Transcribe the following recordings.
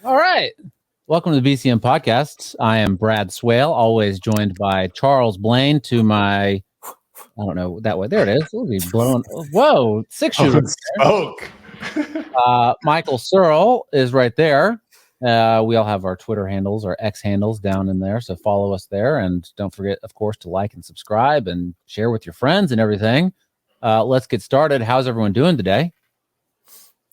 All right. Welcome to the BCM Podcast. I am Brad Swail, always joined by Charles Blain to my, I don't know, that way. There it is. We'll be blowing. Whoa, 6-shooter. Smoke. Michael Searle is right there. We all have our Twitter handles, our X handles down in there. So follow us there. And don't forget, of course, to like and subscribe and share with your friends and everything. Let's get started. How's everyone doing today?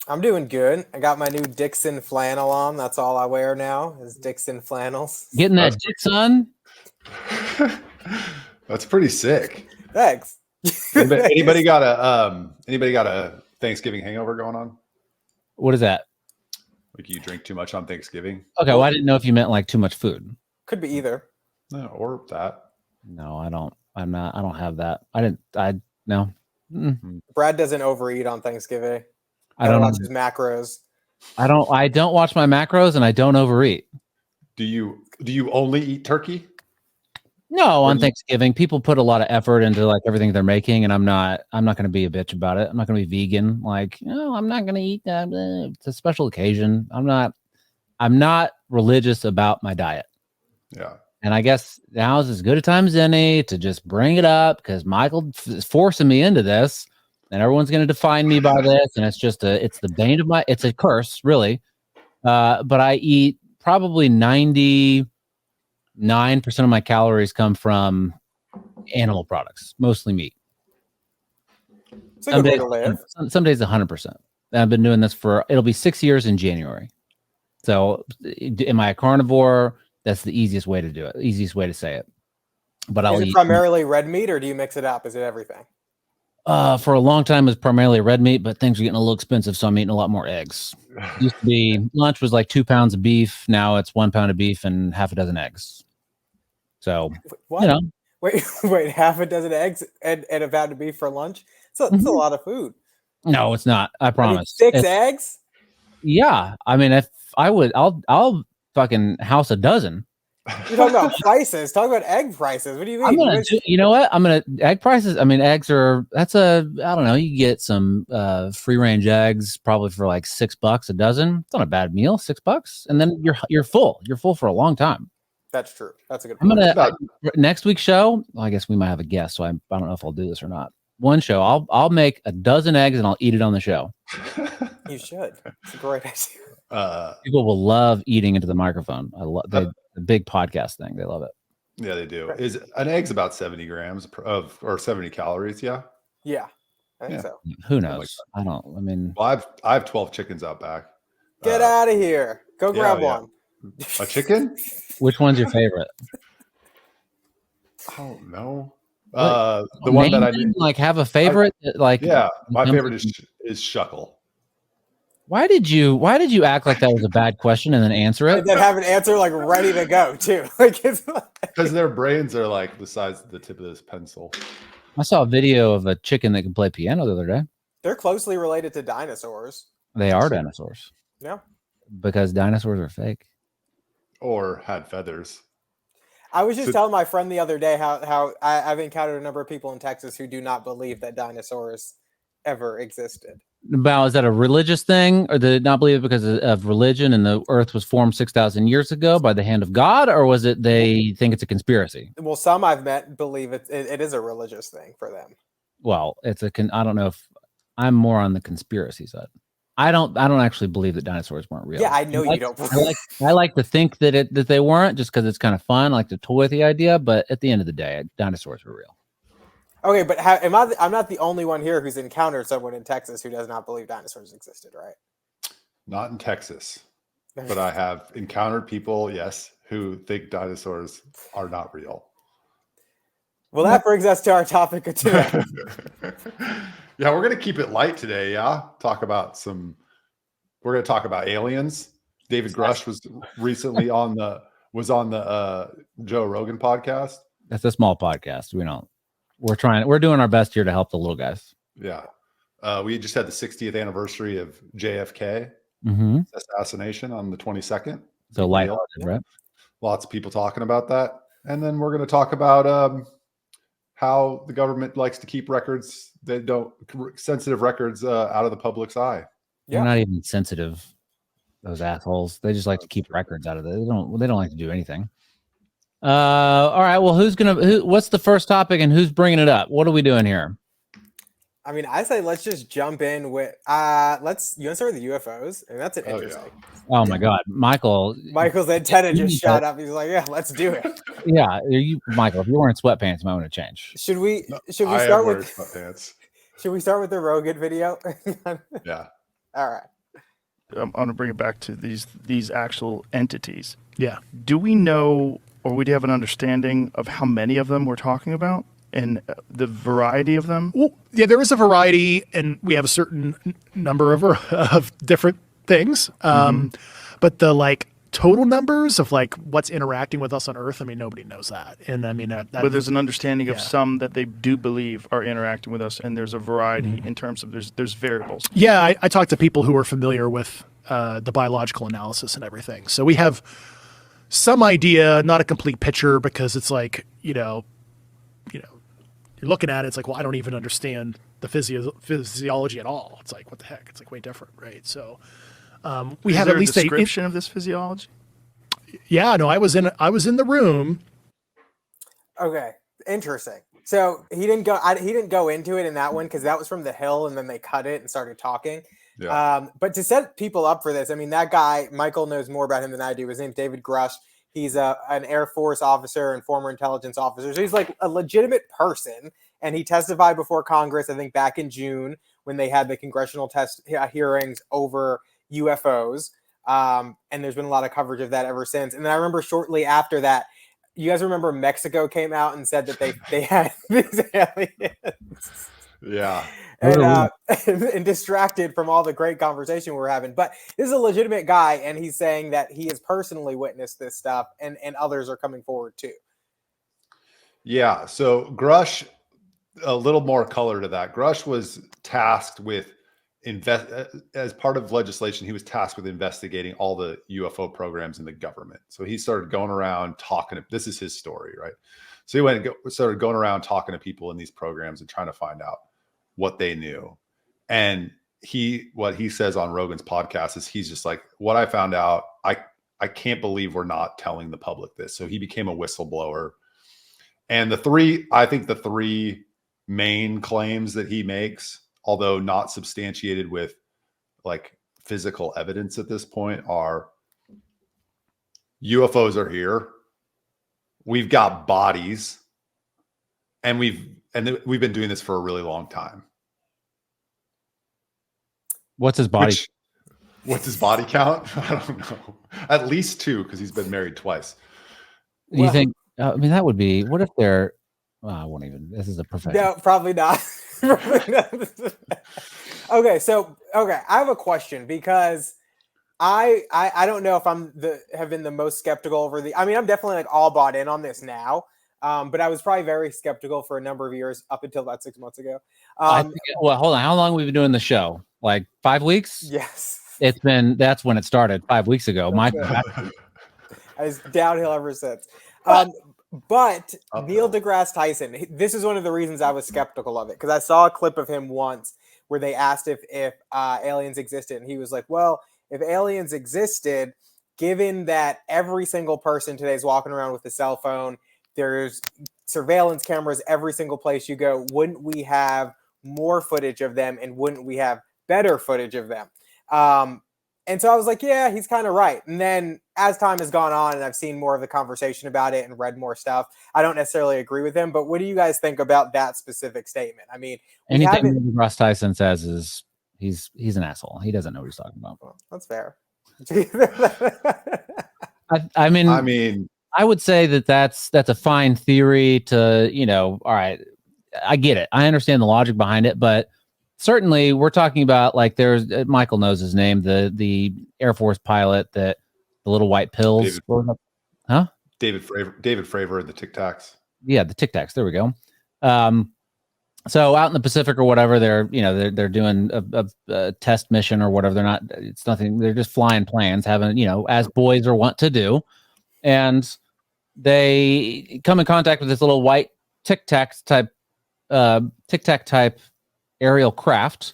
I'm doing good. I got my new Dixon flannel on. That's all I wear now is Dixon flannels. Getting that Dixon? That's pretty sick. Thanks. Anybody got a Thanksgiving hangover going on? What is that? Like you drink too much on Thanksgiving? Okay, well, I didn't know if you meant like too much food. Could be either. No, or that. No, I don't. I don't have that. No. Mm-mm. Brad doesn't overeat on Thanksgiving. I don't watch his macros. I don't watch my macros and I don't overeat. Do you only eat turkey? No, on Thanksgiving, people put a lot of effort into like everything they're making, and I'm not going to be a bitch about it. I'm not going to be vegan. Like, no, I'm not going to eat that. It's a special occasion. I'm not religious about my diet. Yeah. And I guess now's as good a time as any to just bring it up because Michael is forcing me into this. And everyone's going to define me by this, and it's the bane of it's a curse, really. But I eat probably 99% of my calories come from animal products, mostly meat. It's a good way to live. Some days 100%. I've been doing this it'll be 6 years in January. So am I a carnivore? That's the easiest way to do it. Easiest way to say it. But Is it primarily red meat, or do you mix it up? Is it everything? For a long time, it was primarily red meat, but things are getting a little expensive, so I'm eating a lot more eggs. Used to be lunch was like 2 pounds of beef. Now it's 1 pound of beef and half a dozen eggs. So, what? Wait, half a dozen eggs and a pound of beef for lunch? So it's a lot of food. No, it's not. I promise. 6 eggs? Yeah, I mean, if I would, I'll fucking house a dozen. You're talking about prices. Talk about egg prices. What do you mean? You know what? Egg prices. I mean, eggs are, I don't know. You get some free range eggs probably for like $6 a dozen. It's not a bad meal, $6. And then you're full. You're full for a long time. That's true. That's a good point. Next week's show, well, I guess we might have a guest. So I don't know if I'll do this or not. One show, I'll make a dozen eggs and I'll eat it on the show. You should. It's a great idea. People will love eating into the microphone. I love the big podcast thing. They love it. Yeah, they do. Is an egg's about 70 grams or 70 calories? Yeah. Yeah, I think so. Who knows? I don't. I mean, well, I have 12 chickens out back. Get out of here. Go grab one. A chicken? Which one's your favorite? I don't know. The one that I didn't like have a favorite. My favorite is Shuckle. Why did you act like that was a bad question and then answer it? And then have an answer like ready to go too. Like it's because their brains are like the size of the tip of this pencil. I saw a video of a chicken that can play piano the other day. They're closely related to dinosaurs. They are dinosaurs. Yeah. Because dinosaurs are fake. Or had feathers. I was just telling my friend the other day how I've encountered a number of people in Texas who do not believe that dinosaurs ever existed. Is that a religious thing, or did it not believe it because of religion and the earth was formed 6,000 years ago by the hand of God, or was it they think it's a conspiracy? Well, some I've met believe it is a religious thing for them. Well, I don't know if I'm more on the conspiracy side. I don't actually believe that dinosaurs weren't real. Yeah, I know you don't. I like to think that they weren't just because it's kind of fun. I like to toy with the idea, but at the end of the day, dinosaurs were real. Okay, but I'm not the only one here who's encountered someone in Texas who does not believe dinosaurs existed, right? Not in Texas, but I have encountered people, yes, who think dinosaurs are not real. Well, that brings us to our topic of today. Yeah, we're going to keep it light today, yeah? We're going to talk about aliens. David Grush was recently on the Joe Rogan podcast. That's a small podcast. We're doing our best here to help the little guys. Yeah. We just had the 60th anniversary of JFK assassination on the 22nd. So lighthearted, right? Lots of people talking about that. And then we're going to talk about how the government likes to keep records sensitive records out of the public's eye. They're not even sensitive. Those assholes. They just like to keep records out of it. They don't like to do anything. All right. Well, what's the first topic and who's bringing it up? What are we doing here? I mean, I say let's just jump in with you want to start with the UFOs? I mean, that's an interesting. Oh my God, Michael's antenna just shot up. He's like, yeah, let's do it. Yeah, Michael, if you're wearing sweatpants, you might want to change. Should we start with sweatpants? Should we start with the Rogan video? Yeah. All right. I'm going to bring it back to these actual entities. Yeah. Do we know, or we have an understanding of how many of them we're talking about and the variety of them? Well, yeah, there is a variety, and we have a certain number of different things. But the total numbers of what's interacting with us on Earth, I mean, nobody knows that. And I mean, but there's an understanding of some that they do believe are interacting with us, and there's a variety in terms of there's variables. Yeah, I talked to people who are familiar with the biological analysis and everything. So we have some idea, not a complete picture, because it's you're looking at it, it's well, I don't even understand the physiology at all. It's what the heck? It's way different, right? So we have at least a description of this physiology. Yeah, no, I was in the room. Okay, interesting. So he didn't go into it in that one because that was from The Hill, and then they cut it and started talking. Yeah. But to set people up for this, I mean, that guy, Michael knows more about him than I do. His name's David Grush. He's an Air Force officer and former intelligence officer. So he's a legitimate person. And he testified before Congress, I think back in June, when they had the congressional hearings over UFOs. And there's been a lot of coverage of that ever since. And then I remember shortly after that, you guys remember Mexico came out and said that they had these aliens. Yeah. And distracted from all the great conversation we're having. But this is a legitimate guy, and he's saying that he has personally witnessed this stuff, and others are coming forward too. Yeah. So Grush, a little more color to that. Grush was tasked with as part of legislation, he was tasked with investigating all the UFO programs in the government. So he started going around talking. This is his story, right? So he started going around talking to people in these programs and trying to find out what they knew. And what he says on Rogan's podcast is he's just what I found out, I can't believe we're not telling the public this. So he became a whistleblower. And the three main claims that he makes, although not substantiated with physical evidence at this point, are UFOs are here. We've got bodies, and we've been doing this for a really long time. What's his body? What's his body count? I don't know. At least 2, because he's been married twice. You think? I mean, that would be. What if they're? Well, I won't even. This is a profession. No, probably not. Okay, I have a question because I don't know if have been the most skeptical over the. I mean, I'm definitely all bought in on this now. But I was probably very skeptical for a number of years up until about 6 months ago. Well, hold on. How long have we been doing the show? 5 weeks? Yes. That's when it started 5 weeks ago. I was downhill ever since. But Neil deGrasse Tyson, this is one of the reasons I was skeptical of it, because I saw a clip of him once where they asked if aliens existed, and he was like, well, if aliens existed, given that every single person today is walking around with a cell phone, there's surveillance cameras every single place you go, wouldn't we have more footage of them, and wouldn't we have better footage of them? And so I was like, yeah, he's kind of right. And then as time has gone on and I've seen more of the conversation about it and read more stuff, I don't necessarily agree with him. But what do you guys think about that specific statement? I mean, anything Ross Tyson says is he's an asshole. He doesn't know what he's talking about. Well, that's fair. I mean, I would say that's a fine theory to, all right, I get it. I understand the logic behind it, but certainly we're talking about there's Michael knows his name, the Air Force pilot, that the little white pills. David Fravor and the Tic Tacs. Yeah, the Tic Tacs. There we go. So out in the Pacific or whatever, they're doing a test mission or whatever. It's nothing. They're just flying planes, having, as boys are wont to do. And they come in contact with this little white Tic Tac type aerial craft.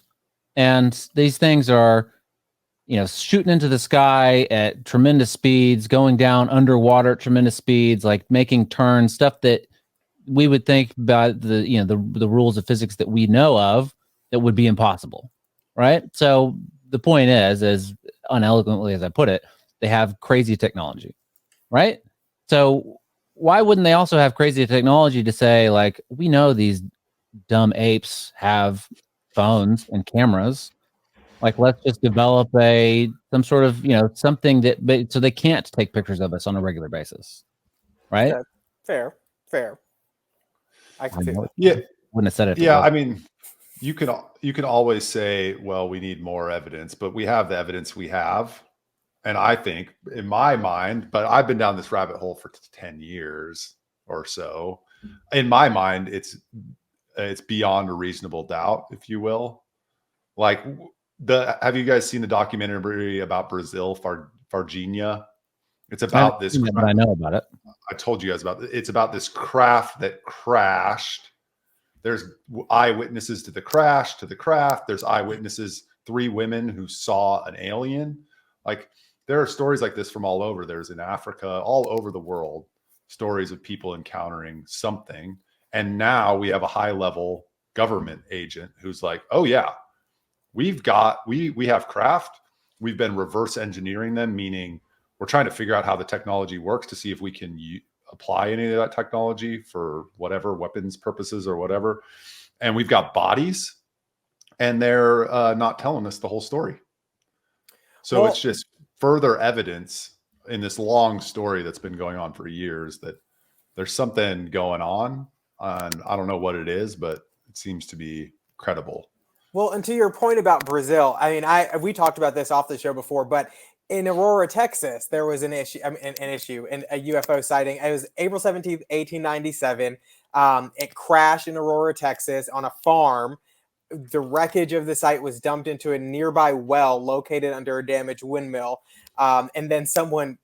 And these things are, shooting into the sky at tremendous speeds, going down underwater at tremendous speeds, like making turns, stuff that we would think by the rules of physics that we know of that would be impossible, right? So the point is, as uneloquently as I put it, they have crazy technology, right? So why wouldn't they also have crazy technology to say, like, we know these dumb apes have phones and cameras, like, let's just develop some sort of something that so they can't take pictures of us on a regular basis, right? Okay. Fair. I can see that. Yeah, wouldn't have said it. Yeah, I mean, you can always say, well, we need more evidence, but we have the evidence we have. And I think, in my mind, but I've been down this rabbit hole for 10 years or so. In my mind, it's beyond a reasonable doubt, if you will. Like, have you guys seen the documentary about Brazil, Varginha? It's about this. But I know about it. I told you guys about it. It's about this craft that crashed. There's eyewitnesses to the crash, to the craft. There's eyewitnesses, 3 women who saw an alien. Like, there are stories like this from all over. There's in Africa, all over the world, stories of people encountering something. And now we have a high-level government agent who's like, oh yeah, we have craft. We've been reverse engineering them, meaning we're trying to figure out how the technology works to see if we can apply any of that technology for whatever weapons purposes or whatever. And we've got bodies, and they're not telling us the whole story. So it's just further evidence in this long story that's been going on for years that there's something going on. And I don't know what it is, but it seems to be credible. Well, and to your point about Brazil, I mean, we talked about this off the show before, but in Aurora, Texas, there was an issue, and a UFO sighting. It was April 17th, 1897. It crashed in Aurora, Texas on a farm. The wreckage of the site was dumped into a nearby well located under a damaged windmill. And then someone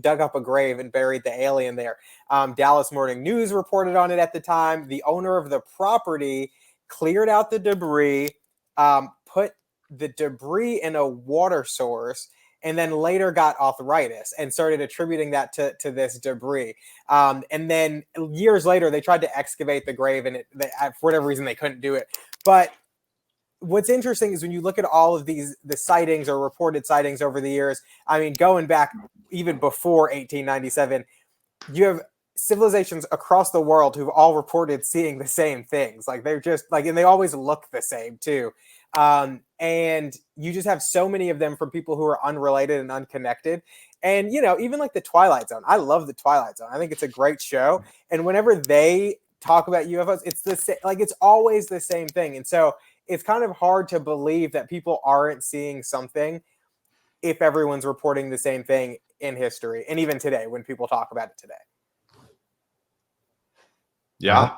dug up a grave and buried the alien there. Dallas Morning News reported on it at the time. The owner of the property cleared out the debris, put the debris in a water source, and then later got arthritis and started attributing that to this debris. And then years later, they tried to excavate the grave, and for whatever reason, they couldn't do it. But what's interesting is when you look at all of the sightings or reported sightings over the years, I mean, going back even before 1897, you have civilizations across the world who've all reported seeing the same things. Like, they're just like, and they always look the same too. And you just have so many of them from people who are unrelated and unconnected. And, even like the Twilight Zone, I love the Twilight Zone. I think it's a great show. And whenever they talk about UFOs, it's the same, like, it's always the same thing. And so it's kind of hard to believe that people aren't seeing something if everyone's reporting the same thing in history. And even today, when people talk about it today. Yeah.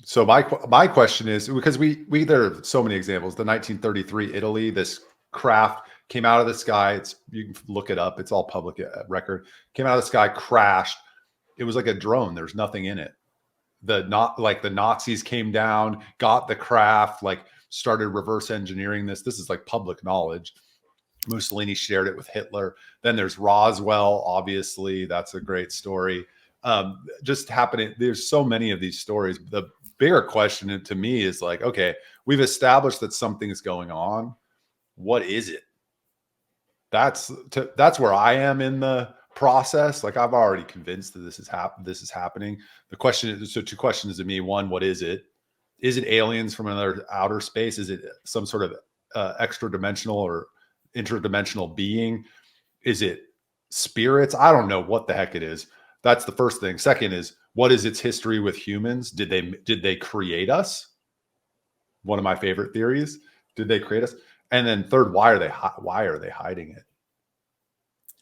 So my question is, because there are so many examples. The 1933 Italy, this craft came out of the sky. You can look it up. It's all public record. Came out of the sky, crashed. It was like a drone. There's nothing in it. The Nazis came down, got the craft, started reverse engineering this. This is like public knowledge. Mussolini shared it with Hitler. Then there's Roswell. Obviously, that's a great story. Just happening. There's so many of these stories. The bigger question to me is like, okay, we've established that something is going on. What is it? That's where I am in the process. Like, I've already convinced that this is happening. The question is, so 2 questions to me. One, what is it? Is it aliens from another outer space? Is it some sort of extra dimensional or interdimensional being? Is it spirits? I don't know what the heck it is. That's the first thing. Second is, what is its history with humans? Did they create us? One of my favorite theories. Did they create us? And then third, why are they hiding it?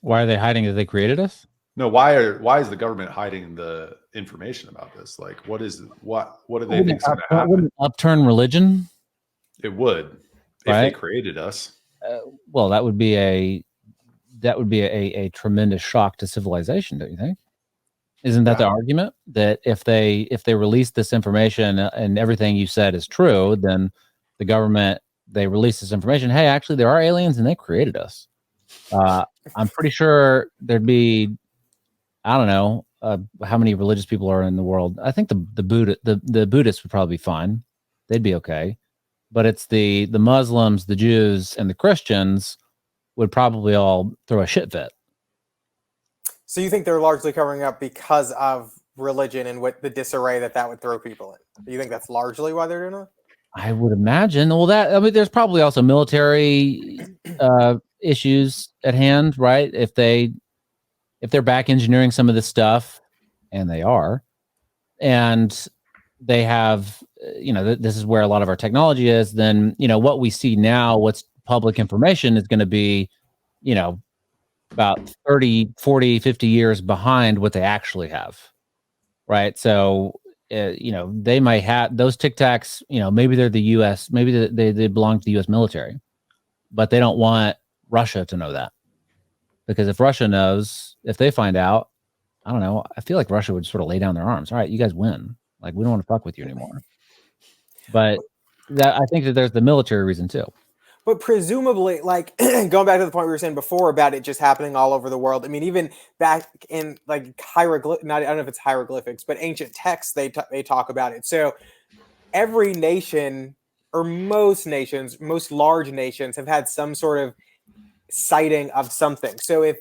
Why are they hiding that they created us? No, why is the government hiding the information about this? Like, what do they think is going to happen? Wouldn't upturn religion? It would, if they created us. Well, that would be a tremendous shock to civilization, don't you think? Isn't that the argument, that if they release this information and everything you said is true, then the government they release this information. Hey, actually, there are aliens and they created us. I'm pretty sure there'd be, I don't know, how many religious people are in the world. I think the Buddhists would probably be fine. They'd be okay. But it's the Muslims, the Jews, and the Christians would probably all throw a shit fit. So you think they're largely covering up because of religion and what the disarray that would throw people in? Do you think that's largely why they're doing it? I would imagine. Well, there's probably also military issues at hand, right? If they're back engineering some of this stuff, and they are, and they have, this is where a lot of our technology is, then, what we see now, what's public information is going to be, about 30, 40, 50 years behind what they actually have. Right. So, they might have those Tic Tacs, maybe they're the U.S., maybe they belong to the U.S. military, but they don't want Russia to know that. Because if Russia knows, if they find out, I don't know, I feel like Russia would sort of lay down their arms. All right, you guys win. Like, we don't want to fuck with you anymore. But I think that there's the military reason too. But presumably, like going back to the point we were saying before about it just happening all over the world. I mean, even back in like I don't know if it's hieroglyphics, but ancient texts, they talk about it. So every nation, or most nations, most large nations, have had some sort of sighting of something. So if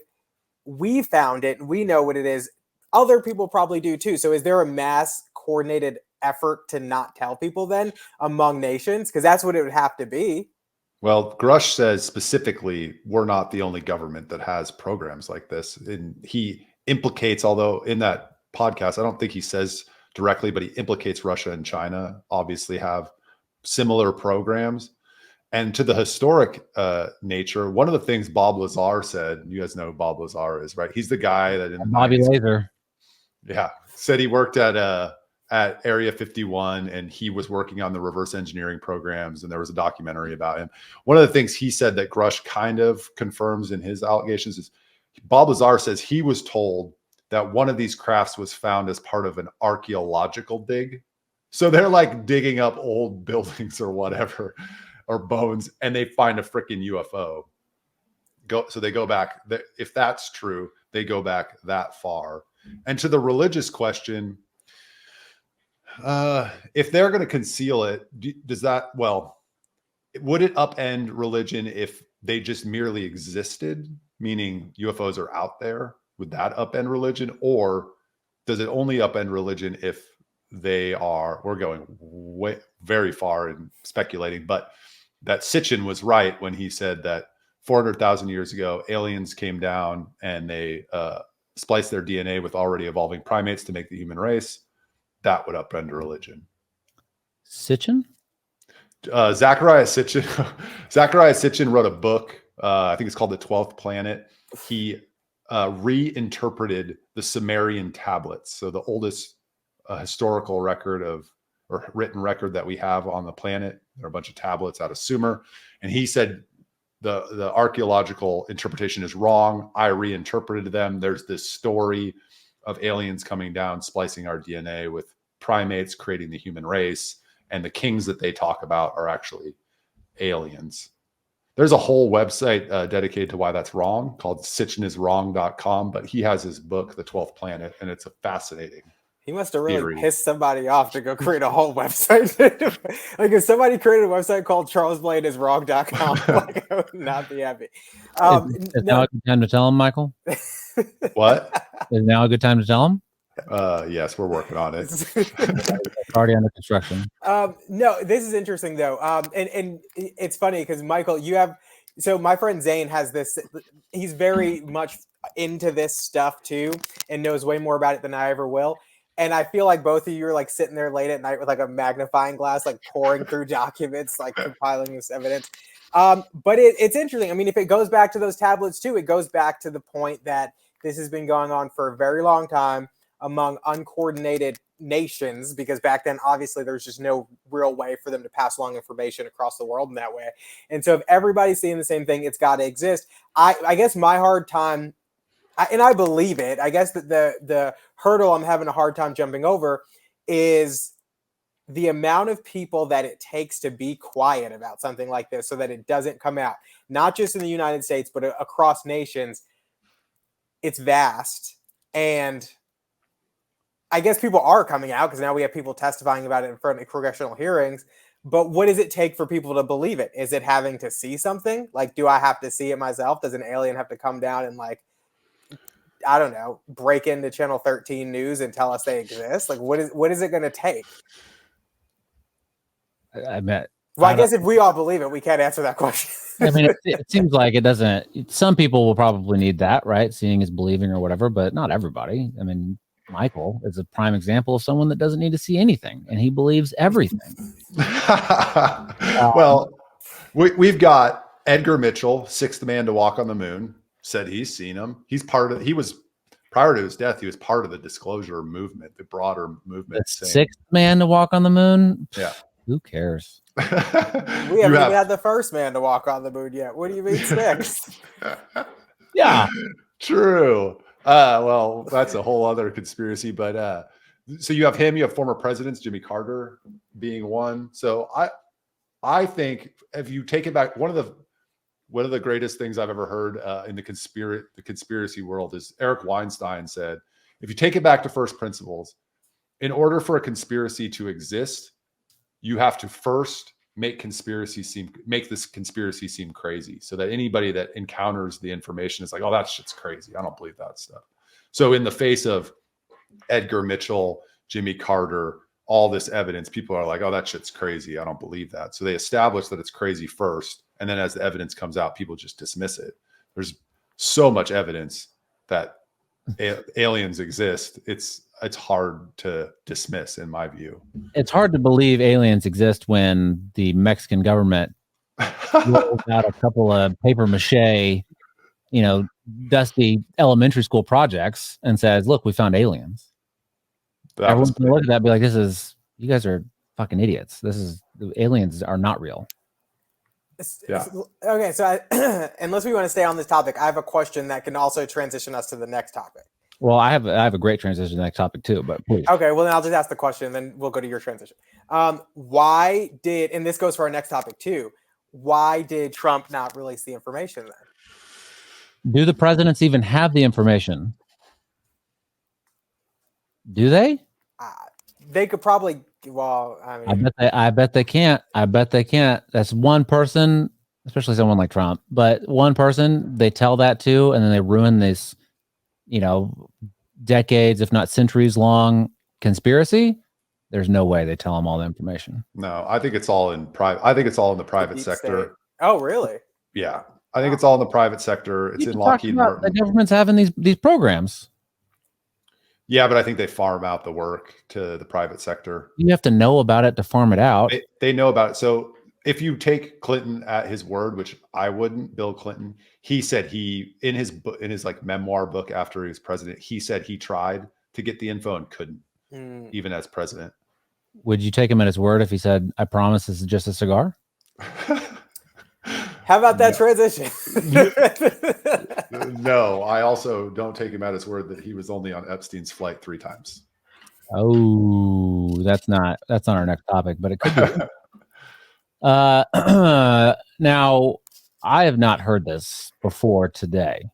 we found it and we know what it is, other people probably do too. So is there a mass coordinated effort to not tell people then among nations? Because that's what it would have to be. Well, Grush says specifically, we're not the only government that has programs like this. And he implicates, although in that podcast, I don't think he says directly, but he implicates Russia and China obviously have similar programs. And to the historic nature, one of the things Bob Lazar said, you guys know who Bob Lazar is, right? He's the guy that in the Bobby Laser. Yeah. Said he worked at Area 51 and he was working on the reverse engineering programs. And there was a documentary about him. One of the things he said that Grush kind of confirms in his allegations is Bob Lazar says he was told that one of these crafts was found as part of an archaeological dig. So they're like digging up old buildings or whatever, or bones, and they find a freaking UFO. So they go back. If that's true, they go back that far. And to the religious question, if they're going to conceal it, would it upend religion if they just merely existed, meaning UFOs are out there? Would that upend religion? Or does it only upend religion if they are, we're going way, very far in speculating, but that Sitchin was right when he said that 400,000 years ago, aliens came down and they spliced their DNA with already evolving primates to make the human race. That would upend religion. Sitchin? Zachariah Sitchin wrote a book. I think it's called The 12th Planet. He reinterpreted the Sumerian tablets. So the oldest historical record or written record that we have on the planet. There are a bunch of tablets out of Sumer. And he said the archaeological interpretation is wrong. I reinterpreted them. There's this story of aliens coming down, splicing our DNA with primates, creating the human race. And the kings that they talk about are actually aliens. There's a whole website dedicated to why that's wrong called sitchiniswrong.com. But he has his book, The 12th Planet, and it's a fascinating He must have really theory. pissed somebody off to go create a whole website. Like if somebody created a website called charlesblainiswrong.com, like I would not be happy. Is now a good time to tell him, Michael? What? Is now a good time to tell him? Yes, we're working on it. It's already under construction. No, this is interesting though. And it's funny because Michael, so my friend Zane has this, he's very much into this stuff too and knows way more about it than I ever will. And I feel like both of you are like sitting there late at night with like a magnifying glass, like pouring through documents, like compiling this evidence. But it's interesting. I mean, if it goes back to those tablets too, it goes back to the point that this has been going on for a very long time among uncoordinated nations, because back then, obviously, there's just no real way for them to pass along information across the world in that way. And so if everybody's seeing the same thing, it's got to exist. I guess my hard time, and I believe it, I guess that the hurdle I'm having a hard time jumping over is the amount of people that it takes to be quiet about something like this so that it doesn't come out, not just in the United States, but across nations, it's vast. And I guess people are coming out because now we have people testifying about it in front of congressional hearings. But what does it take for people to believe it? Is it having to see something? Like, do I have to see it myself? Does an alien have to come down and, like, I don't know, break into Channel 13 News and tell us they exist? Like, what is it going to take? I bet. Well, I guess if we all believe it, we can't answer that question. I mean, it seems like it doesn't. Some people will probably need that, right? Seeing is believing or whatever, but not everybody. I mean, Michael is a prime example of someone that doesn't need to see anything, and he believes everything. Well, we've got Edgar Mitchell, sixth man to walk on the moon, said he's seen him. He was prior to his death, he was part of the disclosure movement, the broader movement. The sixth man to walk on the moon? Yeah. Who cares? We haven't even had the first man to walk on the moon yet. What do you mean sixth? Yeah. True. Well, that's a whole other conspiracy. But so you have him, you have former presidents, Jimmy Carter being one. So I think if you take it back, one of the greatest things I've ever heard in the conspiracy world is Eric Weinstein said, if you take it back to first principles, in order for a conspiracy to exist, you have to first make this conspiracy seem crazy, so that anybody that encounters the information is like, oh, that shit's crazy. I don't believe that stuff. So in the face of Edgar Mitchell, Jimmy Carter, all this evidence, people are like, oh, that shit's crazy. I don't believe that. So they establish that it's crazy first. And then as the evidence comes out, people just dismiss it. There's so much evidence that aliens exist. It's hard to dismiss, in my view. It's hard to believe aliens exist when the Mexican government rolls out a couple of paper mache, dusty elementary school projects and says, look, we found aliens. Everyone's going to look at that and be like, you guys are fucking idiots. The aliens are not real. Yeah. Okay, so unless we want to stay on this topic, I have a question that can also transition us to the next topic. Well, I have a great transition to the next topic too, but please. Okay, well then I'll just ask the question, and then we'll go to your transition. Why did, and this goes for our next topic too, why did Trump not release the information then? Do the presidents even have the information? Do they? They could probably. Well, I mean, I bet they can't. I bet they can't. That's one person, especially someone like Trump. But one person they tell that to, and then they ruin this, decades, if not centuries long conspiracy. There's no way they tell them all the information. No, I think it's all in private. I think it's all in the private sector. State. Oh, really? Yeah, I think it's all in the private sector. It's in Lockheed Martin. The government's having these programs. Yeah, but I think they farm out the work to the private sector. You have to know about it to farm it out. They know about it. So if you take Clinton at his word, which I wouldn't, Bill Clinton, he said in his like memoir book after he was president, he said he tried to get the info and couldn't, even as president. Would you take him at his word if he said, "I promise this is just a cigar"? How about that transition? No, I also don't take him at his word that he was only on Epstein's flight 3 times. Oh, that's not our next topic, but it could be. Now, I have not heard this before today,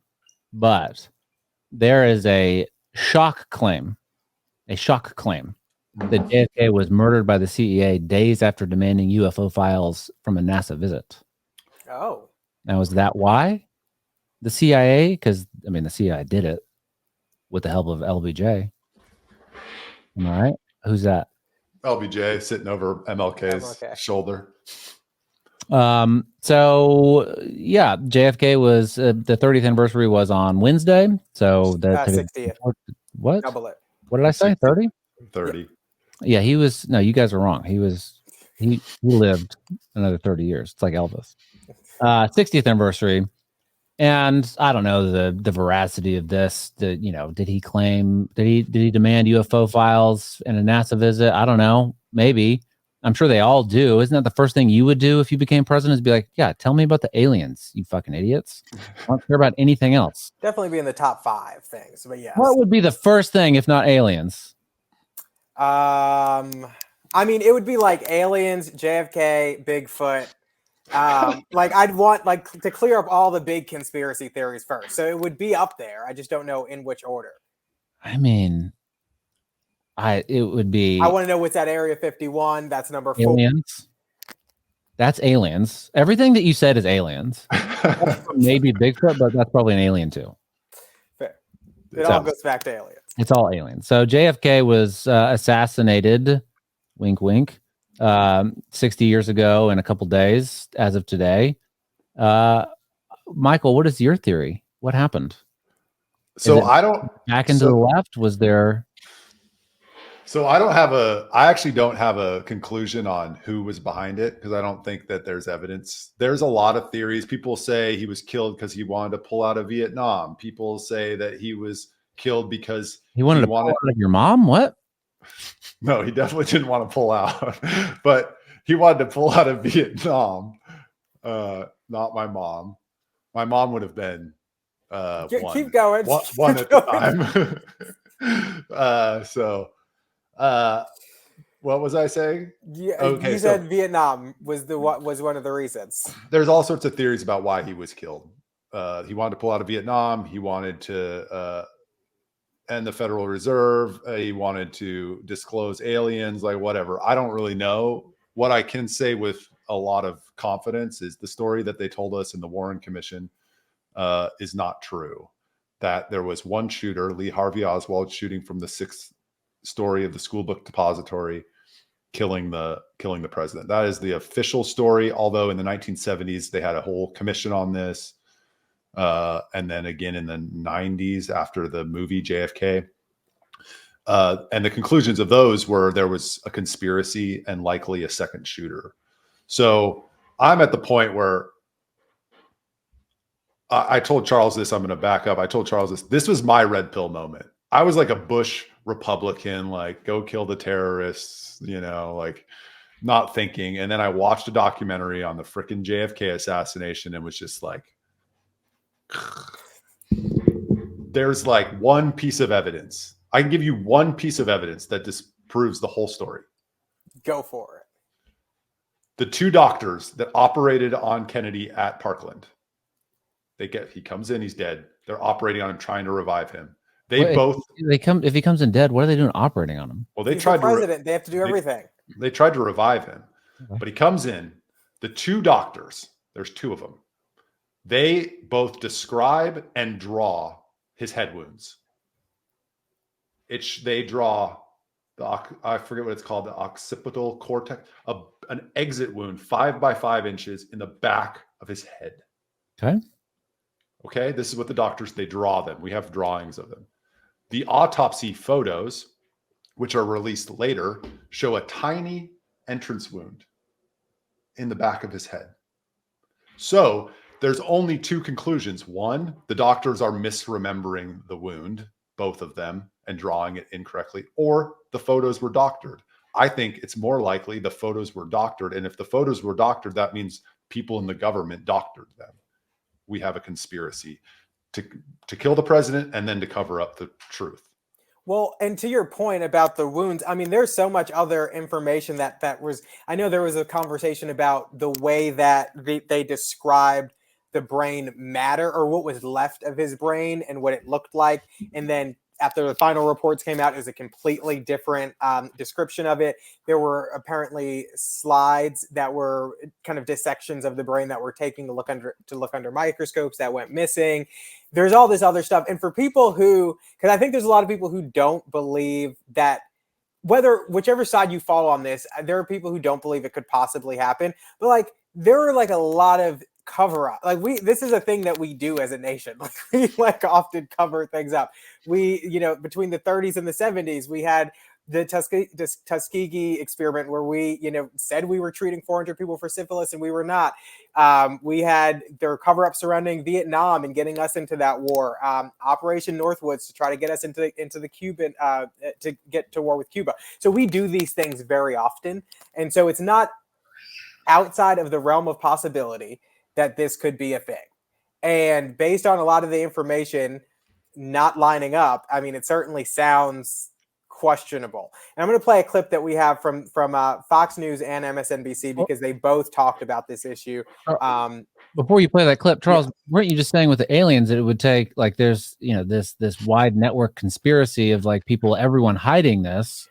but there is a shock claim that JFK was murdered by the CIA days after demanding UFO files from a NASA visit. Oh. Now, is that why? The CIA? Because, the CIA did it with the help of LBJ. Am I right? Who's that? LBJ sitting over MLK's shoulder. So, yeah, JFK was, the 30th anniversary was on Wednesday. So, the 60th. What? Double it. What did I say? 30? 30. Yeah, he was, no, you guys are wrong. He lived another 30 years. It's like Elvis. 60th anniversary. And I don't know the veracity of this. Did he demand UFO files in a NASA visit? I don't know. Maybe. I'm sure they all do. Isn't that the first thing you would do if you became president? Is be like, yeah, tell me about the aliens, you fucking idiots. I don't care about anything else. Definitely be in the top 5 things, but yes. What would be the first thing if not aliens? I mean, it would be like aliens, JFK, Bigfoot. Like I'd want like to clear up all the big conspiracy theories first. So it would be up there. I just don't know in which order. I mean, it would be. I want to know what's at Area 51. That's number 4. Aliens. That's aliens. Everything that you said is aliens. Maybe Bigfoot, but that's probably an alien too. Fair. It all goes back to aliens. It's all aliens. So JFK was assassinated, wink, wink, 60 years ago in a couple days as of today. Michael, what is your theory? What happened? So I don't back into the left. Was there? So I actually don't have a conclusion on who was behind it because I don't think that there's evidence. There's a lot of theories. People say he was killed because he wanted to pull out of Vietnam. People say that he was killed because he wanted to pull out of your mom. What? No, he definitely didn't want to pull out, but he wanted to pull out of Vietnam. Not my mom. My mom would have been keep going. One at the time. What was I saying? Yeah, okay, you said Vietnam was one of the reasons. There's all sorts of theories about why he was killed. He wanted to pull out of Vietnam. He wanted to end the Federal Reserve. He wanted to disclose aliens, like whatever. I don't really know. What I can say with a lot of confidence is the story that they told us in the Warren Commission is not true. That there was one shooter, Lee Harvey Oswald, shooting from the 6th story of the school book depository, killing the president. That is the official story. Although in the 1970s they had a whole commission on this, and then again in the 90s after the movie JFK. And the conclusions of those were there was a conspiracy and likely a second shooter. So I'm at the point where I told Charles this. I'm going to back up. I told Charles this. This was my red pill moment. I was like a Bush Republican, like go kill the terrorists, like not thinking. And then I watched a documentary on the frickin' JFK assassination and was just like, there's like one piece of evidence. I can give you one piece of evidence that disproves the whole story. Go for it. The 2 doctors that operated on Kennedy at Parkland. He comes in, he's dead. They're operating on him, trying to revive him. If he comes in dead, what are they doing operating on him? Well, he's the president. They have to do everything. They tried to revive him, but he comes in. The 2 doctors, there's 2 of them. They both describe and draw his head wounds. They draw I forget what it's called, the occipital cortex, an exit wound 5 by 5 inches in the back of his head. Okay. This is what the doctors, they draw them. We have drawings of them. The autopsy photos, which are released later, show a tiny entrance wound in the back of his head. So there's only 2 conclusions. One, the doctors are misremembering the wound, both of them, and drawing it incorrectly, or the photos were doctored. I think it's more likely the photos were doctored. And if the photos were doctored, that means people in the government doctored them. We have a conspiracy to kill the president and then to cover up the truth. Well, and to your point about the wounds, I mean, there's so much other information that was, I know there was a conversation about the way that they described the brain matter, or what was left of his brain and what it looked like. And then after the final reports came out, it was a completely different description of it. There were apparently slides that were kind of dissections of the brain that were taking to look under microscopes that went missing. There's all this other stuff. And for people because I think there's a lot of people who don't believe that, whichever side you fall on this, there are people who don't believe it could possibly happen. But like, there are like a lot of cover up. Like this is a thing that we do as a nation. Like we often cover things up. We, between the 30s and the 70s, we had the Tuskegee experiment where we, said we were treating 400 people for syphilis and we were not. We had their cover up surrounding Vietnam and getting us into that war. Operation Northwoods to try to get us into the Cuban, to get to war with Cuba. So we do these things very often. And so it's not outside of the realm of possibility that this could be a thing. And based on a lot of the information not lining up, I mean, it certainly sounds questionable. And I'm going to play a clip that we have from Fox News and MSNBC because they both talked about this issue. Before you play that clip, Charles, weren't you just saying with the aliens that it would take like there's this wide network conspiracy of like everyone hiding this,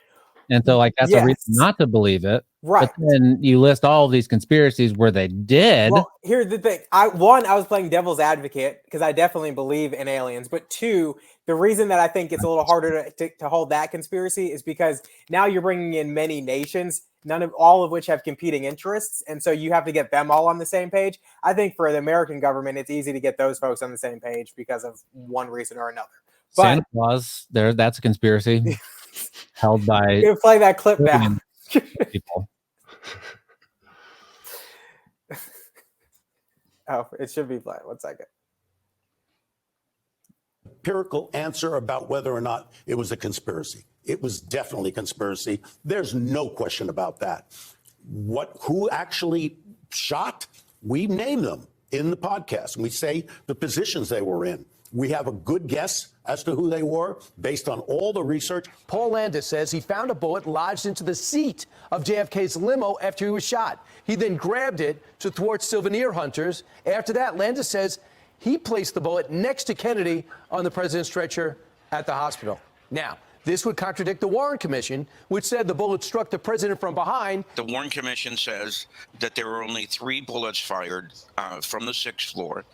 and so like that's a reason not to believe it. Right. But then you list all of these conspiracies where they did. Well, here's the thing. I was playing devil's advocate because I definitely believe in aliens. But two, the reason that I think it's a little harder to hold that conspiracy is because now you're bringing in many nations, all of which have competing interests. And so you have to get them all on the same page. I think for the American government, it's easy to get those folks on the same page because of one reason or another. But Santa Claus, that's a conspiracy held by. You're gonna play that clip now. People. Oh, it should be playing. 1 second. Empirical answer about whether or not it was a conspiracy. It was definitely a conspiracy. There's no question about that. Who actually shot? We name them in the podcast. We say the positions they were in. We have a good guess as to who they were based on all the research. Paul Landis says he found a bullet lodged into the seat of JFK's limo after he was shot. He then grabbed it to thwart souvenir hunters. After that, Landis says he placed the bullet next to Kennedy on the president's stretcher at the hospital. Now, this would contradict the Warren Commission, which said the bullet struck the president from behind. The Warren Commission says that there were only 3 bullets fired from the 6th floor.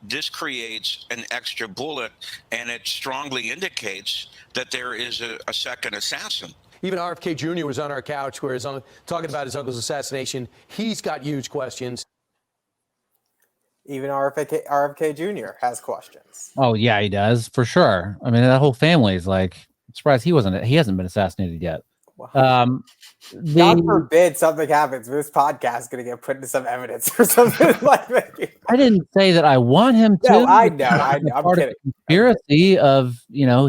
This creates an extra bullet, and it strongly indicates that there is a second assassin. Even RFK Jr. was on our couch where talking about his uncle's assassination. He's got huge questions. Even RFK Jr. has questions. Oh yeah, he does for sure. I mean, that whole family is like, I'm surprised he hasn't been assassinated yet. Wow. God forbid something happens. This podcast is going to get put into some evidence or something like that. I didn't say that I want him to. No, I know. I'm part kidding. Of the conspiracy of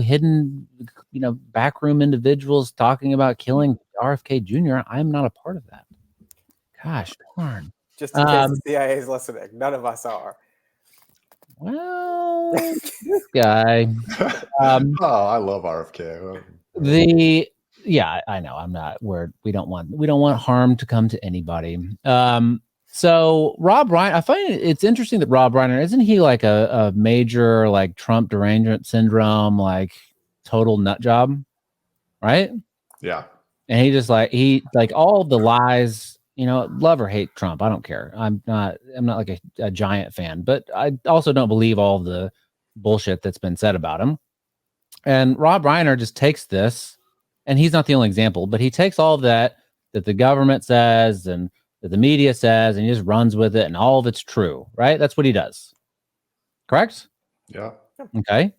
hidden backroom individuals talking about killing RFK Jr. I'm not a part of that. Gosh darn. Just in case the CIA is listening, none of us are. Well, this guy. I love RFK. Yeah, I know. I'm not. We don't want harm to come to anybody. So Rob Reiner, I find it's interesting that Rob Reiner, isn't he like a major like Trump derangement syndrome, like total nut job, right? Yeah. And he all the lies. Love or hate Trump, I don't care. I'm not like a giant fan, but I also don't believe all the bullshit that's been said about him. And Rob Reiner just takes this. And he's not the only example, but he takes all of that the government says and that the media says, and he just runs with it, and all of it's true, right? That's what he does. Correct? Yeah. Okay.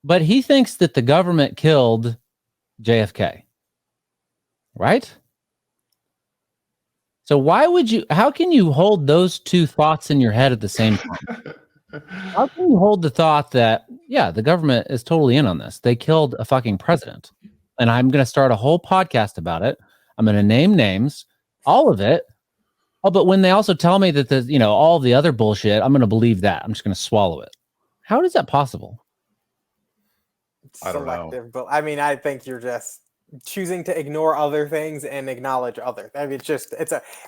But he thinks that the government killed JFK, right? So how can you hold those two thoughts in your head at the same time? How can you hold the thought that, yeah, the government is totally in on this? They killed a fucking president. And I'm going to start a whole podcast about it. I'm going to name names, all of it. Oh, but when they also tell me that there's, all the other bullshit, I'm going to believe that. I'm just going to swallow it. How is that possible? I don't know. But I mean, I think you're just choosing to ignore other things and acknowledge other. I mean,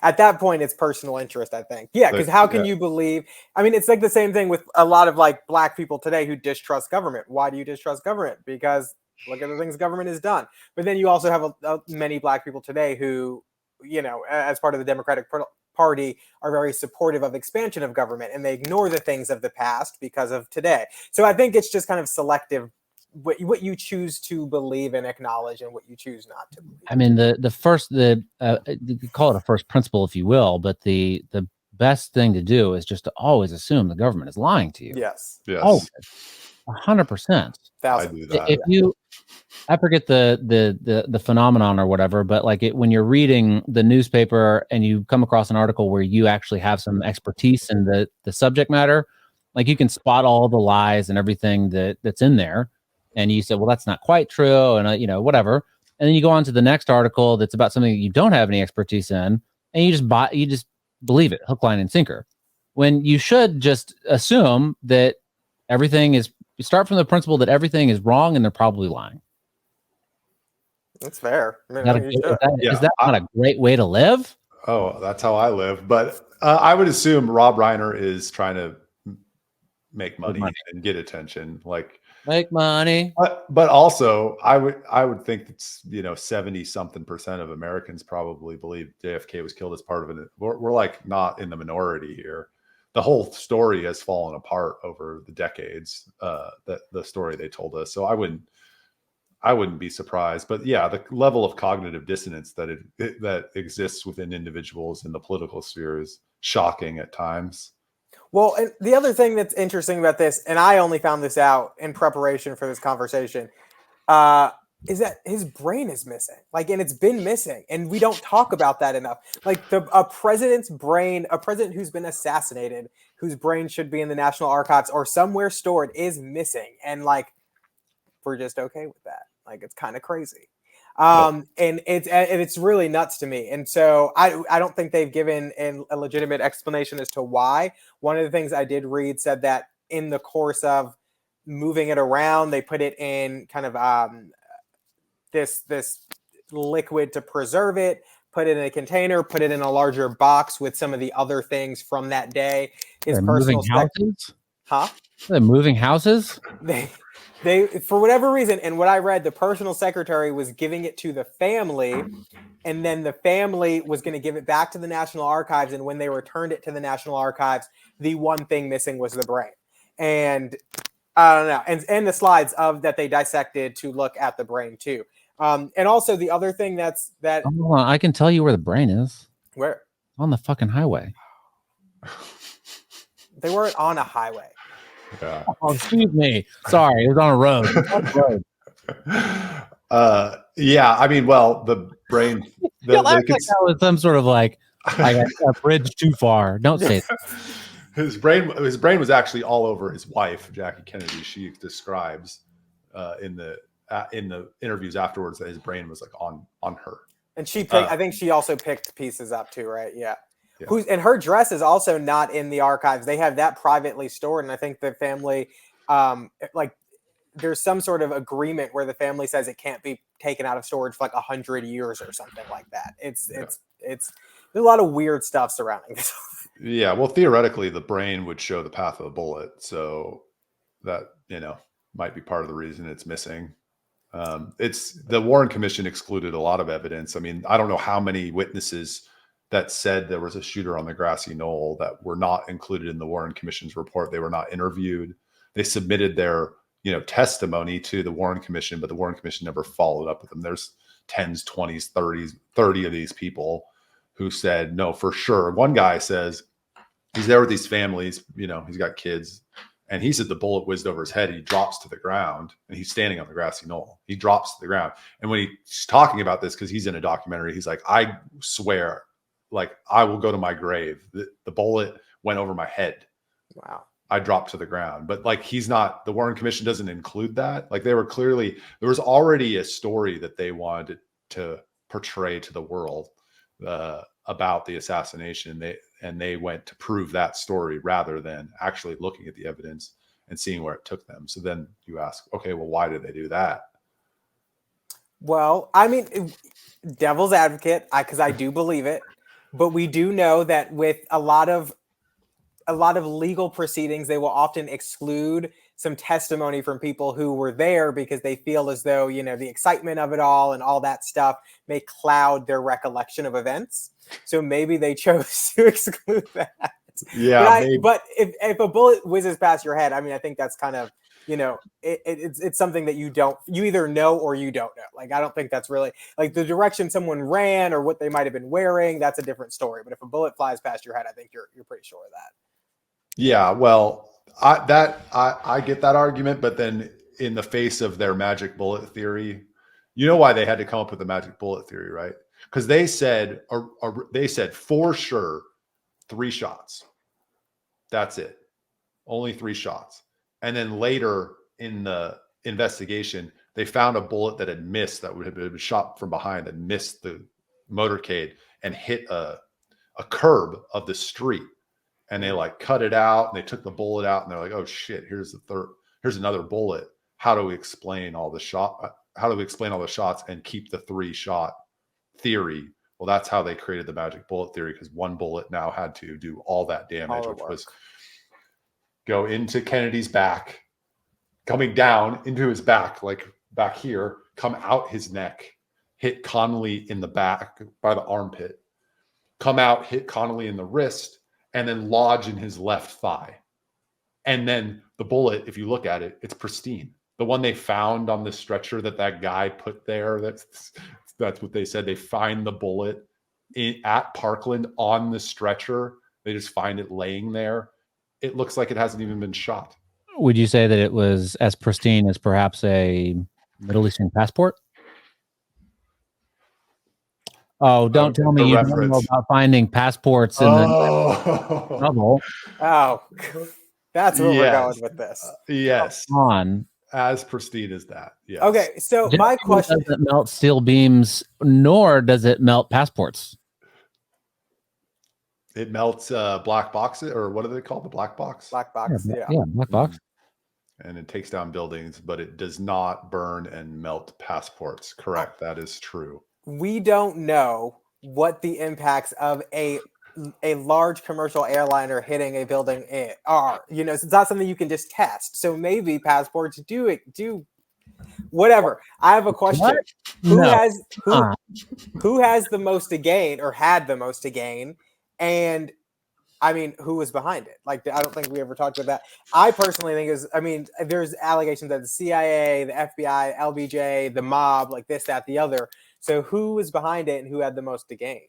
at that point, it's personal interest, I think. Yeah, because how can you believe? I mean, it's like the same thing with a lot of like black people today who distrust government. Why do you distrust government? Because look at the things government has done. But then you also have many black people today who, as part of the Democratic Party, are very supportive of expansion of government, and they ignore the things of the past because of today. So I think it's just kind of selective what you choose to believe and acknowledge and what you choose not to believe. I mean, you call it a first principle, if you will, but the best thing to do is just to always assume the government is lying to you. Yes. Always. 100%. I do that. I forget the phenomenon or whatever, but like when you're reading the newspaper and you come across an article where you actually have some expertise in the subject matter, like you can spot all the lies and everything that's in there. And you say, well, that's not quite true. And whatever. And then you go on to the next article that's about something that you don't have any expertise in. And you just believe it, hook, line, and sinker. When you should just assume that you start from the principle that everything is wrong and they're probably lying. That's fair. I mean, Is that not a great way to live? Oh, that's how I live. But I would assume Rob Reiner is trying to make money and get attention, like make money. But also, I would think it's 70-something% of Americans probably believe JFK was killed as part of it. We're like not in the minority here. The whole story has fallen apart over the decades. That the story they told us. So I wouldn't be surprised. But yeah, the level of cognitive dissonance that exists within individuals in the political sphere is shocking at times. Well, and the other thing that's interesting about this, and I only found this out in preparation for this conversation, is that his brain is missing. Like, and it's been missing, and we don't talk about that enough. Like a president's brain, a president who's been assassinated, whose brain should be in the National Archives or somewhere stored, is missing, and like we're just okay with that. Like, it's kind of crazy. And it's really nuts to me. And so I don't think they've given a legitimate explanation as to why. One of the things I did read said that in the course of moving it around, they put it in kind of this liquid to preserve it, put it in a container, put it in a larger box with some of the other things from that day. His personal moving houses? Huh? They're moving houses? They, for whatever reason, and what I read, the personal secretary was giving it to the family, and then the family was going to give it back to the National Archives. And when they returned it to the National Archives, the one thing missing was the brain. And I don't know. And the slides of that they dissected to look at the brain too. And also the other thing that oh, I can tell you where the brain is. Where? On the fucking highway. They weren't on a highway. Yeah. Oh, excuse me. Sorry, it was on a road. Yeah, I mean, well, the brain. Like that was some sort of like a bridge too far. Don't say that. His brain was actually all over his wife, Jackie Kennedy. She describes in the interviews afterwards that his brain was like on her. And she picked. I think she also picked pieces up too, right? Yeah. And her dress is also not in the archives. They have that privately stored, and I think the family, there's some sort of agreement where the family says it can't be taken out of storage for like 100 years or something like that. It's there's a lot of weird stuff surrounding this. Yeah, well, theoretically, the brain would show the path of the bullet, so that might be part of the reason it's missing. It's the Warren Commission excluded a lot of evidence. I mean, I don't know how many witnesses that said there was a shooter on the grassy knoll that were not included in the Warren Commission's report. They were not interviewed. They submitted their, testimony to the Warren Commission, but the Warren Commission never followed up with them. There's 10s, 20s, 30 of these people who said, no, for sure. One guy says he's there with these families, he's got kids, and he said the bullet whizzed over his head. He drops to the ground, and he's standing on the grassy knoll. He drops to the ground. And when he's talking about this, because he's in a documentary, he's like, I swear, like, I will go to my grave. The bullet went over my head. Wow. I dropped to the ground. But like, the Warren Commission doesn't include that. Like, there was already a story that they wanted to portray to the world about the assassination. They went to prove that story rather than actually looking at the evidence and seeing where it took them. So then you ask, okay, well, why did they do that? Well, I mean, devil's advocate, because I do believe it. But we do know that with a lot of legal proceedings, they will often exclude some testimony from people who were there because they feel as though, the excitement of it all and all that stuff may cloud their recollection of events. So maybe they chose to exclude that. Yeah. But if a bullet whizzes past your head, I mean, I think that's kind of, it's something that you either know or you don't know. Like, I don't think that's really like the direction someone ran or what they might have been wearing. That's a different story. But if a bullet flies past your head, I think you're pretty sure of that. Yeah. Well, I get that argument, but then in the face of their magic bullet theory, you know why they had to come up with the magic bullet theory, right? Because they said for sure 3 shots. That's it. Only 3 shots. And then later in the investigation, they found a bullet that had missed, that would have been shot from behind, that missed the motorcade and hit a curb of the street. And they like cut it out, and they took the bullet out, and they're like, oh shit, here's another bullet. How do we explain all the shot? do we explain all the shots and keep the 3-shot theory? Well, that's how they created the magic bullet theory, because one bullet now had to do all that damage, which was go into Kennedy's back, coming down into his back, like back here, come out his neck, hit Connolly in the back by the armpit, come out, hit Connolly in the wrist, and then lodge in his left thigh. And then the bullet, if you look at it, it's pristine. The one they found on the stretcher that guy put there, that's what they said. They find the bullet at Parkland on the stretcher. They just find it laying there. It looks like it hasn't even been shot. Would you say that it was as pristine as perhaps a Middle Eastern passport? Oh, don't tell me you don't know about finding passports in the trouble. Oh, that's where we're going with this. Yes. Come on. As pristine as that. Yes. Okay, so my question doesn't melt steel beams, nor does it melt passports. It melts black boxes, or what are they called? The black box? Black box, yeah. Yeah, black box. And it takes down buildings, but it does not burn and melt passports. Correct. That is true. We don't know what the impacts of a large commercial airliner hitting a building are. You know, so it's not something you can just test. So maybe passports do whatever. I have a question. What? Who No. has the most to gain, or had the most to gain? And I mean, who was behind it? Like, I don't think we ever talked about that. I personally think there's allegations that the CIA, the FBI, LBJ, the mob, like this, that, the other. So who was behind it and who had the most to gain?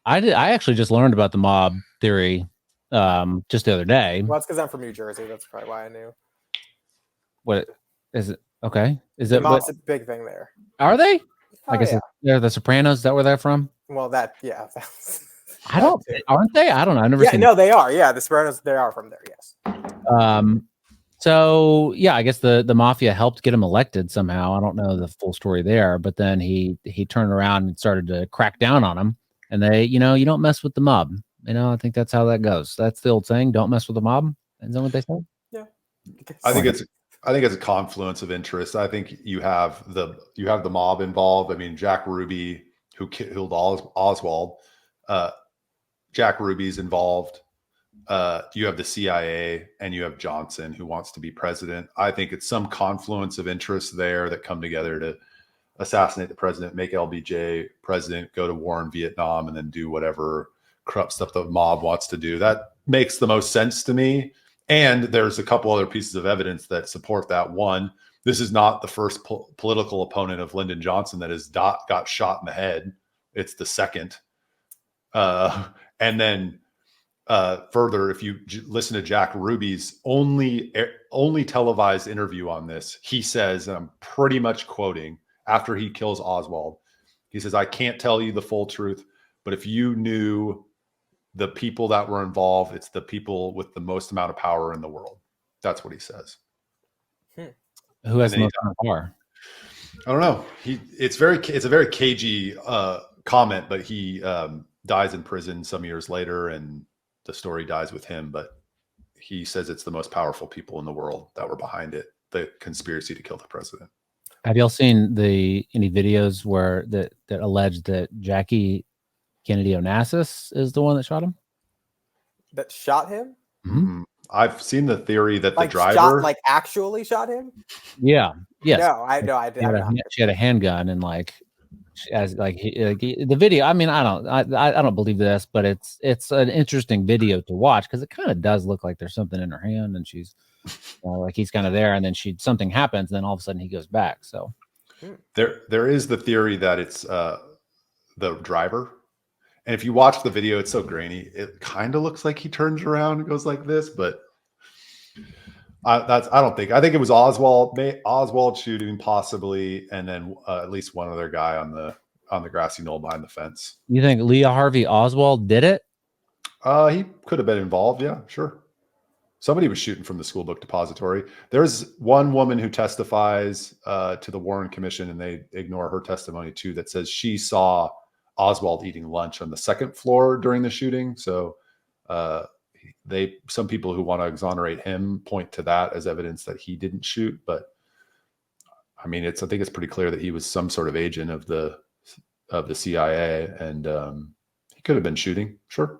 I actually just learned about the mob theory just the other day. Well, it's because I'm from New Jersey. That's probably why I knew. What is it? Okay. Is The it mob's a big thing there. Are they? Oh, I guess yeah. they're the Sopranos. Is that where they're from? Well, Aren't they? I don't know. I've never seen. No, they are. Yeah, the Sopranos, they are from there. Yes. So yeah, I guess the mafia helped get him elected somehow. I don't know the full story there, but then he turned around and started to crack down on him. And they, you don't mess with the mob. I think that's how that goes. That's the old saying: "Don't mess with the mob." Is that what they say? Yeah. I think it's a confluence of interest. I think you have the mob involved. I mean, Jack Ruby, who killed Oswald, Jack Ruby's involved. You have the CIA, and you have Johnson, who wants to be president. I think it's some confluence of interests there that come together to assassinate the president, make LBJ president, go to war in Vietnam, and then do whatever corrupt stuff the mob wants to do. That makes the most sense to me. And there's a couple other pieces of evidence that support that. One, this is not the first political opponent of Lyndon Johnson that has got shot in the head. It's the second. And then further, if you listen to Jack Ruby's only televised interview on this, he says, and I'm pretty much quoting, after he kills Oswald, he says, "I can't tell you the full truth, but if you knew the people that were involved, it's the people with the most amount of power in the world." That's what he says. Who has the most amount of power? I don't know. It's a very cagey comment, but he dies in prison some years later, and the story dies with him. But he says it's the most powerful people in the world that were behind it, the conspiracy to kill the president. Have y'all seen any videos where that allege that Jackie Kennedy Onassis is the one that shot him? That shot him? Mm-hmm. I've seen the theory that Like the driver actually shot him? Yeah. Yes. No, I didn't. She had a handgun, and the video. I mean, I don't believe this, but it's an interesting video to watch because it kind of does look like there's something in her hand, and she's like he's kind of there, and then something happens, and then all of a sudden he goes back. So there is the theory that it's the driver. And if you watch the video, it's so grainy. It kind of looks like he turns around and goes like this, but I think it was Oswald shooting possibly, and then at least one other guy on the grassy knoll behind the fence. You think Leah Harvey Oswald did it? He could have been involved. Yeah, sure. Somebody was shooting from the school book depository. There's one woman who testifies to the Warren Commission, and they ignore her testimony too, that says she saw Oswald eating lunch on the second floor during the shooting. So some people who want to exonerate him point to that as evidence that he didn't shoot, but I mean, I think it's pretty clear that he was some sort of agent of the CIA, and he could have been shooting. Sure.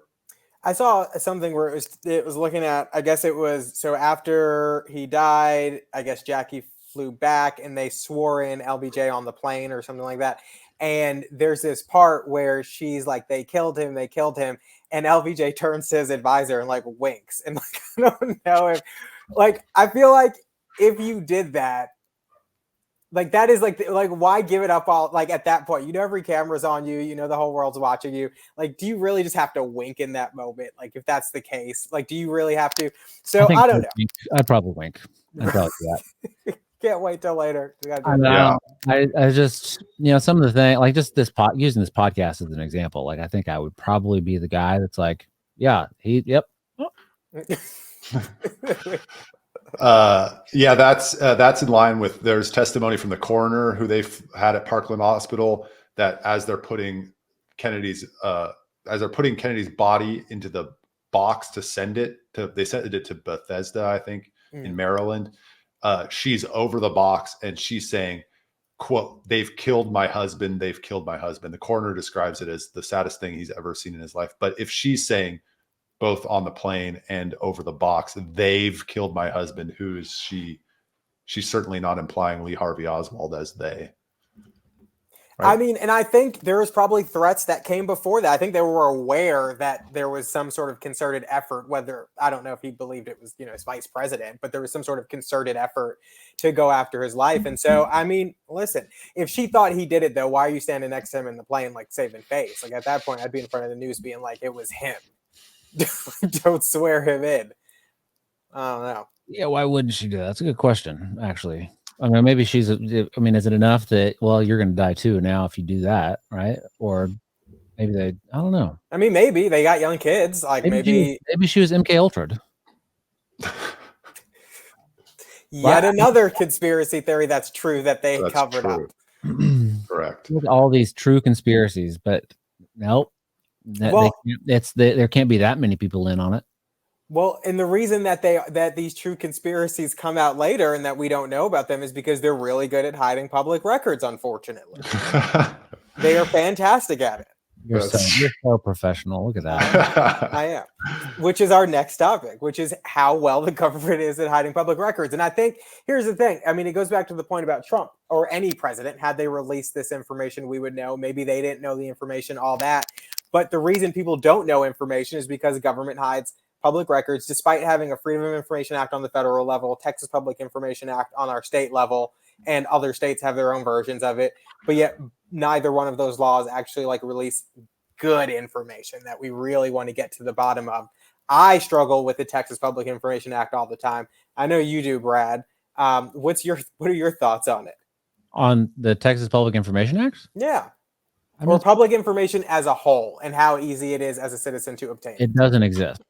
I saw something where it was looking at, I guess it was, so after he died, I guess Jackie flew back and they swore in LBJ on the plane or something like that. And there's this part where she's like, they killed him. And LBJ turns to his advisor and like winks. And like, I don't know if, like, I feel like if you did that, like that is like why give it up all, like at that point, you know, every camera's on you, you know, the whole world's watching you. Like, do you really just have to wink in that moment? Like, if that's the case, like, do you really have to? So I don't know. I'd probably wink. I'd probably do that. Can't wait till later. I just, you know, some of the things, like just using this podcast as an example, like I think I would probably be the guy that's like, yeah, yep. Yeah, that's in line with, there's testimony from the coroner who they've had at Parkland Hospital that as they're putting Kennedy's body into the box to send it to, they sent it to Bethesda, I think, in Maryland. She's over the box and she's saying, quote, "They've killed my husband. They've killed my husband." The coroner describes it as the saddest thing he's ever seen in his life. But if she's saying, both on the plane and over the box, "They've killed my husband," who is she? She's certainly not implying Lee Harvey Oswald as they. Right? I mean, and I think there was probably threats that came before that. I think they were aware that there was some sort of concerted effort, whether, I don't know if he believed it was, you know, his vice president, but there was some sort of concerted effort to go after his life. And so, I mean, listen, if she thought he did it though, why are you standing next to him in the plane, like saving face? Like at that point, I'd be in front of the news being like, it was him. Don't swear him in. I don't know. Yeah, why wouldn't she do that? That's a good question, actually. I mean, maybe is it enough that, well, you're going to die too now if you do that, right? Or maybe I don't know. I mean, maybe they got young kids. Like maybe she was MK Ultra'd. Yet another conspiracy theory that's true that they covered up. Correct. All these true conspiracies, but nope. There can't be that many people in on it. Well, and the reason that these true conspiracies come out later and that we don't know about them is because they're really good at hiding public records, unfortunately. They are fantastic at it. You're so professional. Look at that. I am. Which is our next topic, which is how well the government is at hiding public records. And I think here's the thing. I mean, it goes back to the point about Trump or any president. Had they released this information, we would know. Maybe they didn't know the information, all that. But the reason people don't know information is because the government hides public records, despite having a Freedom of Information Act on the federal level, Texas Public Information Act on our state level, and other states have their own versions of it. But yet neither one of those laws actually like release good information that we really want to get to the bottom of. I struggle with the Texas Public Information Act all the time. I know you do, Brad. What are your thoughts on it? On the Texas Public Information Act? Yeah. Or public information as a whole and how easy it is as a citizen to obtain. It doesn't exist.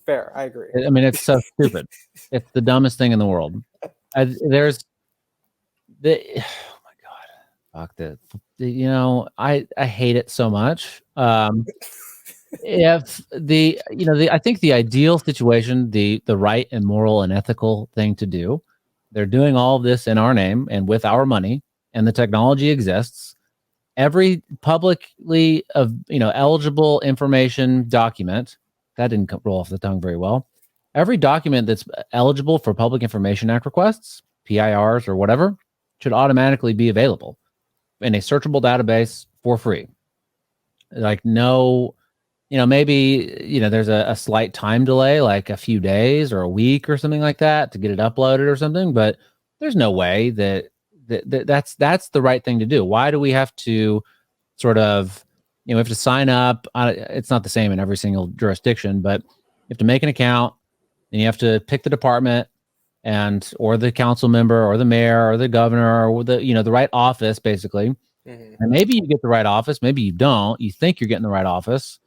Fair. I agree. I mean, it's so stupid. It's the dumbest thing in the world. Oh my God. Fuck this. You know, I hate it so much. I think the ideal situation, the right and moral and ethical thing to do, they're doing all of this in our name and with our money, and the technology exists. Every publicly eligible information document, that didn't roll off the tongue very well. Every document that's eligible for Public Information Act requests, PIRs or whatever, should automatically be available in a searchable database for free. Like maybe there's a slight time delay, like a few days or a week or something like that to get it uploaded or something, but there's no way that's the right thing to do. Why do we have to sort of, we have to sign up? It's not the same in every single jurisdiction, but you have to make an account and you have to pick the department or the council member or the mayor or the governor or the right office, basically. Mm-hmm. And maybe you get the right office, maybe you don't. You think you're getting the right office,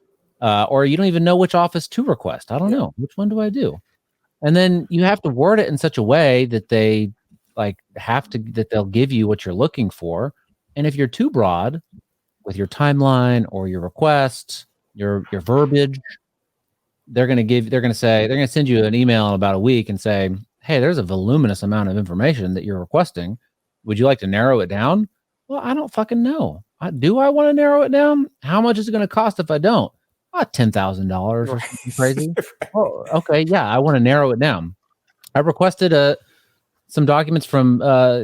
or you don't even know which office to request. I don't know. Which one do I do? And then you have to word it in such a way that they that they'll give you what you're looking for. And if you're too broad with your timeline or your request, your verbiage, they're going to send you an email in about a week and say, hey, there's a voluminous amount of information that you're requesting. Would you like to narrow it down? Well, I don't fucking know. Do I want to narrow it down? How much is it going to cost if I don't? $10,000 or something crazy. Oh, okay. Yeah, I want to narrow it down. I requested some documents from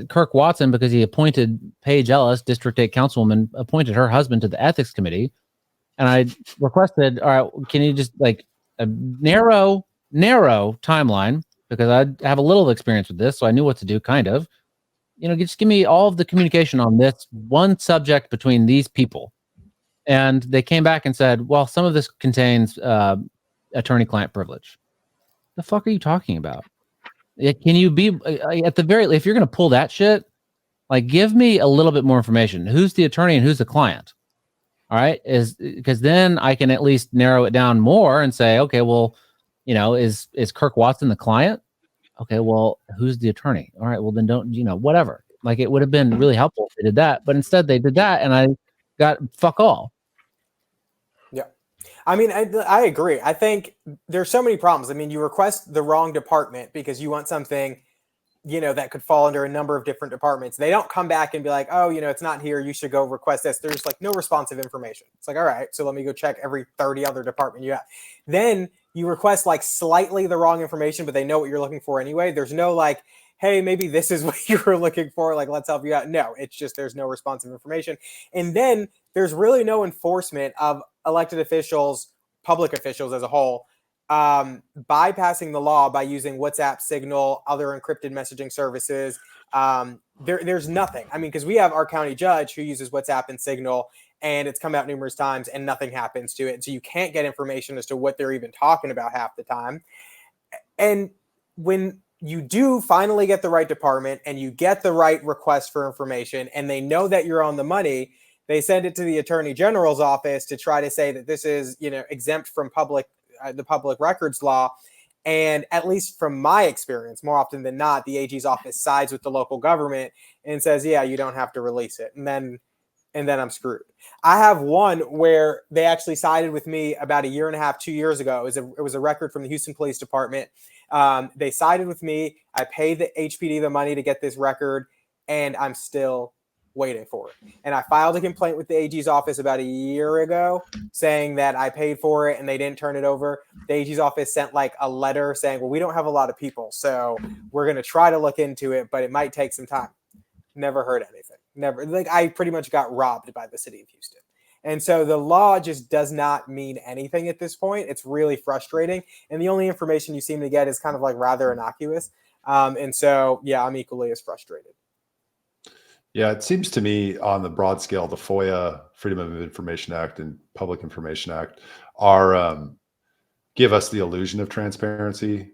Kirk Watson because he appointed Paige Ellis, District 8 Councilwoman, appointed her husband to the Ethics Committee. And I requested, all right, can you just like a narrow timeline, because I have a little experience with this, so I knew what to do, kind of. Just give me all of the communication on this one subject between these people. And they came back and said, well, some of this contains attorney-client privilege. The fuck are you talking about? Can you be, at the very, if you're going to pull that shit, like, give me a little bit more information. Who's the attorney and who's the client? All right, because then I can at least narrow it down more and say, okay, well, is Kirk Watson the client? Okay, well, who's the attorney? All right, well, then don't, whatever. Like, it would have been really helpful if they did that, but instead they did that, and I got fuck all. Yeah, I mean, I agree. I think there's so many problems. I mean, you request the wrong department because you want something, that could fall under a number of different departments. They don't come back and be like, oh, it's not here, you should go request this. There's like no responsive information. It's like, all right, so let me go check every 30 other department you have. Then you request like slightly the wrong information, but they know what you're looking for anyway. There's no like, hey, maybe this is what you were looking for, like, let's help you out. No, it's just there's no responsive information. And then there's really no enforcement of elected officials, public officials as a whole, bypassing the law by using WhatsApp, Signal, other encrypted messaging services. There's nothing. I mean, because we have our county judge who uses WhatsApp and Signal, and it's come out numerous times and nothing happens to it. So you can't get information as to what they're even talking about half the time. And when you do finally get the right department and you get the right request for information and they know that you're on the money, they send it to the Attorney General's office to try to say that this is, exempt from the public records law. And at least from my experience, more often than not, the AG's office sides with the local government and says, yeah, you don't have to release it. And then I'm screwed. I have one where they actually sided with me about 1.5 years, 2 years ago. It was a record from the Houston Police Department. They sided with me. I paid the HPD the money to get this record, and I'm still waiting for it. And I filed a complaint with the AG's office about 1 year ago saying that I paid for it and they didn't turn it over. The AG's office sent like a letter saying, well, we don't have a lot of people, so we're going to try to look into it, but it might take some time. Never heard anything. Never. Like, I pretty much got robbed by the city of Houston. And so the law just does not mean anything at this point. It's really frustrating. And the only information you seem to get is kind of like rather innocuous. And so, yeah, I'm equally as frustrated. Yeah, it seems to me on the broad scale, the FOIA, Freedom of Information Act, and Public Information Act are give us the illusion of transparency,